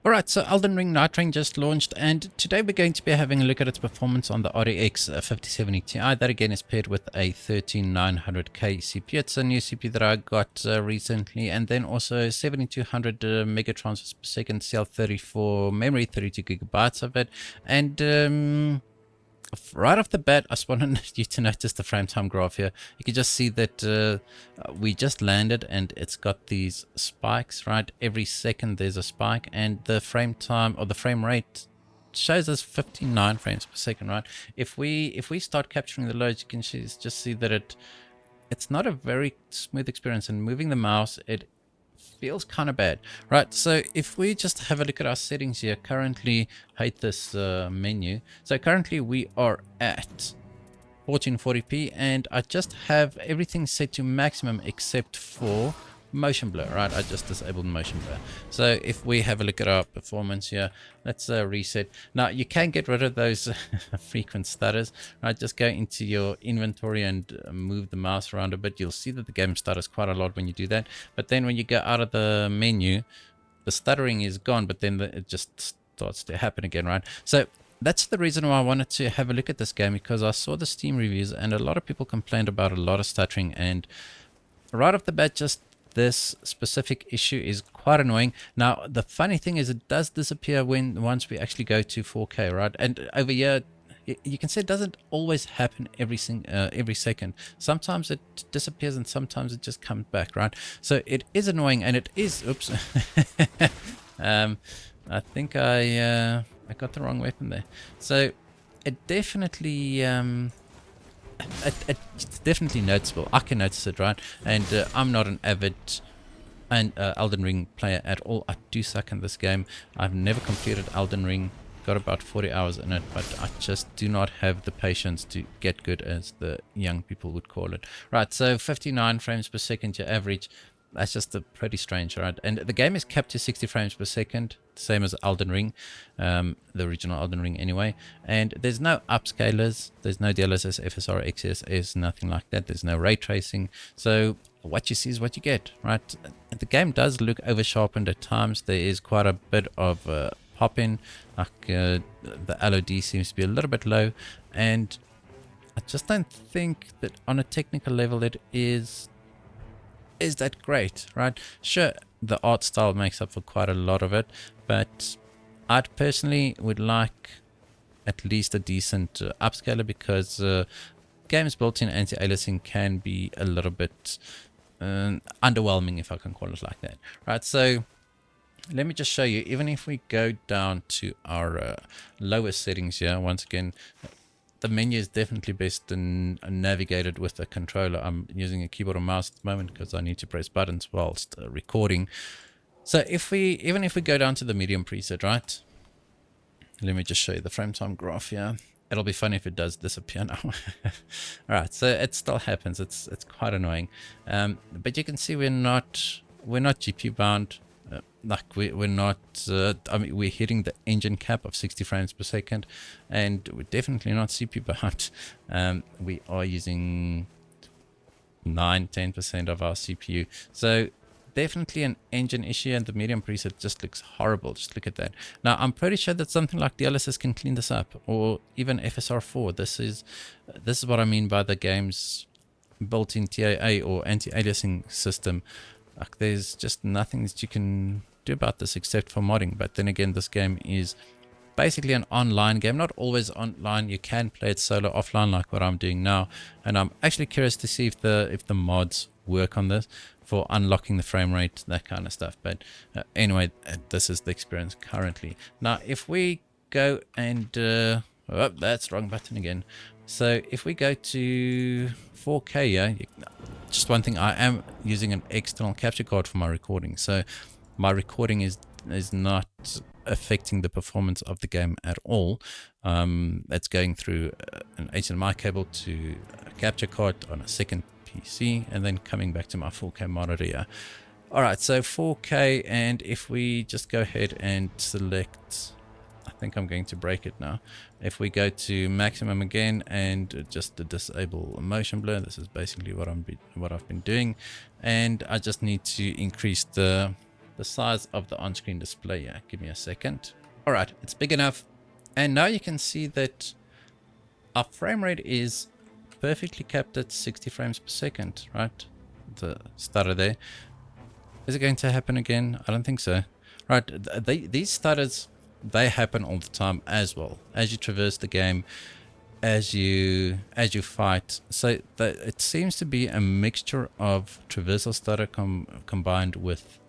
Alright, so Elden Ring Nightreign just launched, and today we're going to be having a look at its performance on the RTX 5070 Ti. That again is paired with a 13900K CPU. It's a new CPU that I got recently, and then also 7200 megatransfers per second, CL34 memory, 32 gigabytes of it, and right off the bat, I just wanted you to notice the frame time graph here. You can just see that we just landed and it's got these spikes, right? Every second there's a spike, and the frame time or the frame rate shows us 59 frames per second, right? If we start capturing the loads, you can just see that it's not a very smooth experience, and moving the mouse, it feels kind of bad, right? So if we just have a look at our settings here, currently hate this menu. So currently we are at 1440p, and I just have everything set to maximum except for motion blur, right? I just disabled motion blur. So if we have a look at our performance here, let's reset. Now you can get rid of those frequent stutters, right? Just go into your inventory and move the mouse around a bit. You'll see that the game stutters quite a lot when you do that, but then when you go out of the menu, the stuttering is gone, but then it just starts to happen again, right? So that's the reason why I wanted to have a look at this game, because I saw the Steam reviews and a lot of people complained about a lot of stuttering, and right off the bat, just this specific issue is quite annoying. Now the funny thing is, it does disappear once we actually go to 4K, right? And over here you can see it doesn't always happen every second. Sometimes it disappears and sometimes it just comes back, right? So it is annoying, and it is, oops, I think I got the wrong weapon there. So it definitely it's definitely noticeable. I can notice it, right? And I'm not an avid Elden Ring player at all. I do suck in this game. I've never completed Elden Ring. Got about 40 hours in it, but I just do not have the patience to get good, as the young people would call it. Right, so 59 frames per second your average. That's just pretty strange, right? And the game is capped to 60 frames per second, same as Elden Ring, the original Elden Ring anyway. And there's no upscalers, there's no DLSS, FSR, XSS, nothing like that. There's no ray tracing. So what you see is what you get, right? The game does look over sharpened at times. There is quite a bit of pop-in, like the LOD seems to be a little bit low, and I just don't think that on a technical level it is that great, right? Sure, the art style makes up for quite a lot of it, but I'd personally would like at least a decent upscaler, because games built in anti-aliasing can be a little bit underwhelming, if I can call it like that, right? So let me just show you. Even if we go down to our lowest settings here, once again, the menu is definitely best navigated with a controller. I'm using a keyboard and mouse at the moment because I need to press buttons whilst recording. So even if we go down to the medium preset, right? Let me just show you the frame time graph here. It'll be funny if it does disappear now. All right, so it still happens. It's quite annoying, but you can see we're not GPU bound. Like we're not, I mean, we're hitting the engine cap of 60 frames per second, and we're definitely not CPU bound. We are using 9-10% of our CPU, so definitely an engine issue, and the medium preset just looks horrible. Just look at that. Now I'm pretty sure that something like DLSS can clean this up, or even FSR4. This is what I mean by the game's built-in TAA or anti-aliasing system. Like, there's just nothing that you can do about this except for modding. But then again, this game is basically an online game. Not always online. You can play it solo offline, like what I'm doing now. And I'm actually curious to see if the mods work on this for unlocking the frame rate, that kind of stuff. But anyway, this is the experience currently. Now, if we go and oh, that's wrong button again. So if we go to 4K, yeah, just one thing, I am using an external capture card for my recording, so my recording is not affecting the performance of the game at all. It's going through an HDMI cable to a capture card on a second PC, and then coming back to my 4K monitor here. All right, so 4K, and if we just go ahead and select, I think I'm going to break it now. If we go to maximum again and just to disable motion blur, this is basically what I've been doing, and I just need to increase the the size of the on-screen display here. Give me a second. All right, it's big enough. And now you can see that our frame rate is perfectly capped at 60 frames per second, right? The stutter there. Is it going to happen again? I don't think so. Right, these stutters, they happen all the time as well. As you traverse the game, as you fight. So it seems to be a mixture of traversal stutter combined with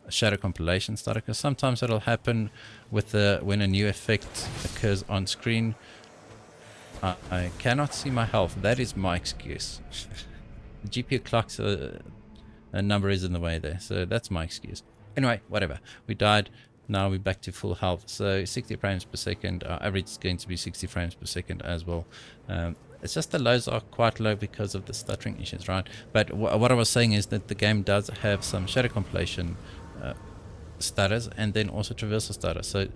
shadow compilation stutter, because sometimes it'll happen with when a new effect occurs on screen. I cannot see my health. That is my excuse. The GPU clock's a number is in the way there, so that's my excuse. Anyway, whatever. We died. Now we're back to full health. So 60 frames per second. Our average is going to be 60 frames per second as well. It's just the lows are quite low because of the stuttering issues, right? But what I was saying is that the game does have some shadow compilation stutters and then also traversal stutter. So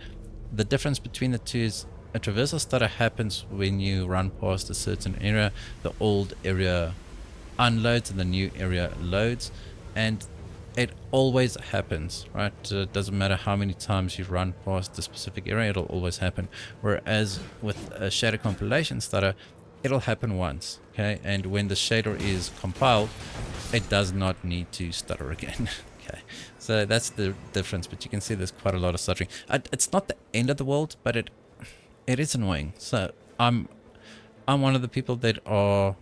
the difference between the two is a traversal stutter happens when you run past a certain area. The old area unloads and the new area loads, and it always happens, right? It doesn't matter how many times you run past the specific area, it'll always happen. Whereas with a shader compilation stutter, it'll happen once, okay? And when the shader is compiled, it does not need to stutter again. Okay, so that's the difference. But you can see there's quite a lot of stuttering. It's not the end of the world, but it is annoying. So I'm one of the people that are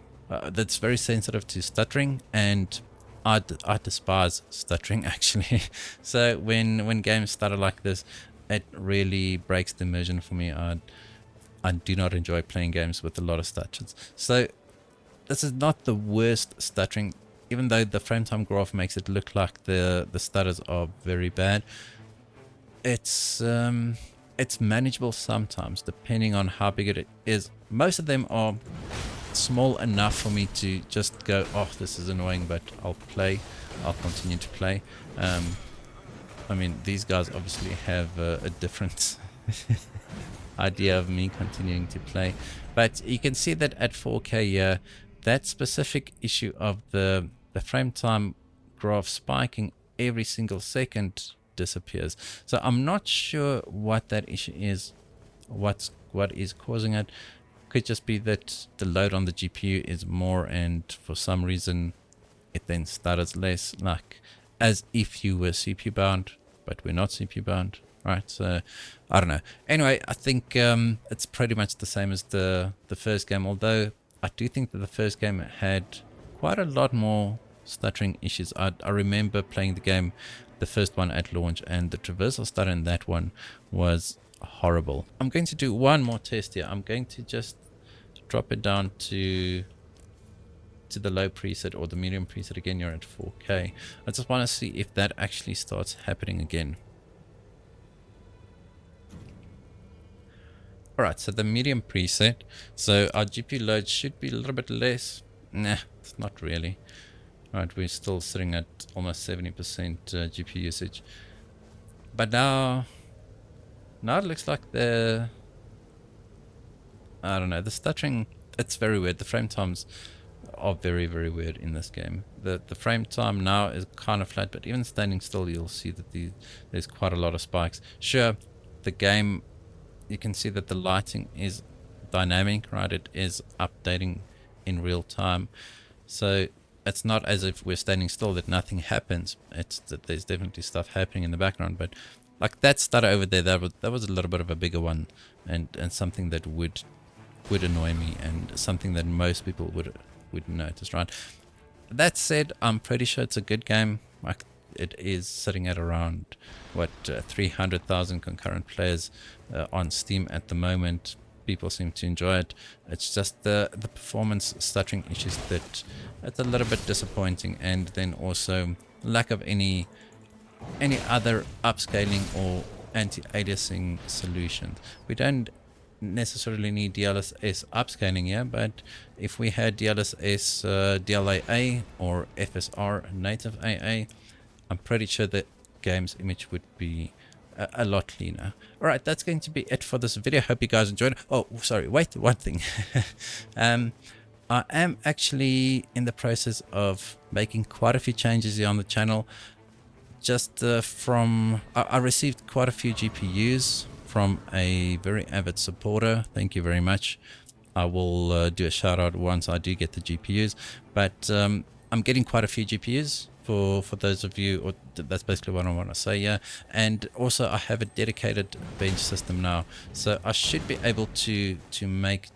that's very sensitive to stuttering, and I despise stuttering actually. So when games stutter like this, it really breaks the immersion for me. I do not enjoy playing games with a lot of stutters. So this is not the worst stuttering, even though the frame time graph makes it look like the stutters are very bad. It's manageable sometimes, depending on how big it is. Most of them are small enough for me to just go, oh, this is annoying, but I'll continue to play. I mean, these guys obviously have a different idea of me continuing to play, but you can see that at 4K that specific issue of the frame time graph spiking every single second disappears. So I'm not sure what that issue is, what is causing it. Could just be that the load on the GPU is more, and for some reason it then stutters less, like as if you were CPU bound, but we're not CPU bound, right? So I don't know. Anyway, I think it's pretty much the same as the first game, although I do think that the first game had quite a lot more stuttering issues. I remember playing the game, the first one at launch, and the traversal stutter in that one was horrible. I'm going to do one more test here. I'm going to just drop it down to the low preset or the medium preset. Again, you're at 4K. I just want to see if that actually starts happening again. Alright, so the medium preset, so our GPU load should be a little bit less. Nah, it's not really. Right, we're still sitting at almost 70% GPU usage. But now it looks like I don't know, the stuttering, it's very weird. The frame times are very, very weird in this game. The frame time now is kind of flat, but even standing still, you'll see that there's quite a lot of spikes. Sure, the game, you can see that the lighting is dynamic, right? It is updating in real time. So it's not as if we're standing still that nothing happens. It's that there's definitely stuff happening in the background. But like that stutter over there, that was a little bit of a bigger one, and something that would annoy me, and something that most people would notice, right? That said, I'm pretty sure it's a good game. Like, it is sitting at around 300,000 concurrent players on Steam at the moment. People seem to enjoy it. It's just the performance stuttering issues that it's a little bit disappointing, and then also lack of any other upscaling or anti-aliasing solutions. We don't necessarily need DLSS upscaling here, but if we had DLSS DLAA or FSR native AA, I'm pretty sure the game's image would be a lot cleaner. Alright, that's going to be it for this video. Hope you guys enjoyed it. Oh, sorry, wait, one thing. I am actually in the process of making quite a few changes here on the channel. just I received quite a few GPUs from a very avid supporter. Thank you very much. I will do a shout out once I do get the GPUs, but I'm getting quite a few GPUs for those of you, or that's basically what I want to say. Yeah, and also I have a dedicated bench system now, so I should be able to make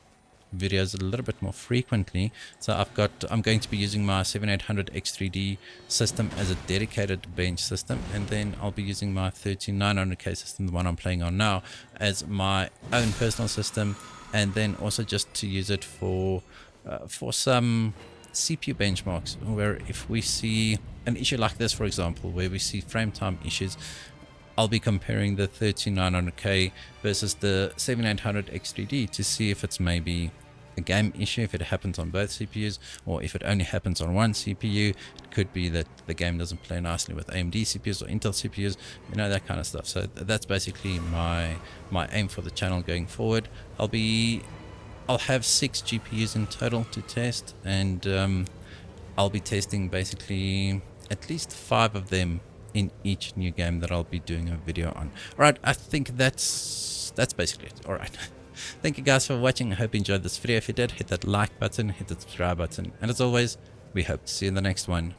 videos a little bit more frequently. So I'm going to be using my 7800 X3D system as a dedicated bench system, and then I'll be using my 13900K system, the one I'm playing on now, as my own personal system, and then also just to use it for some CPU benchmarks, where if we see an issue like this, for example, where we see frame time issues, I'll be comparing the 13900K versus the 7800 X3D to see if it's maybe a game issue, if it happens on both CPUs, or if it only happens on one CPU. It could be that the game doesn't play nicely with AMD CPUs or Intel CPUs, you know, that kind of stuff. So that's basically my aim for the channel going forward. I'll have 6 GPUs in total to test, and I'll be testing basically at least 5 of them in each new game that I'll be doing a video on. Alright, I think that's basically it. Alright. Thank you guys for watching. I hope you enjoyed this video. If you did, hit that like button, hit the subscribe button, and as always, we hope to see you in the next one.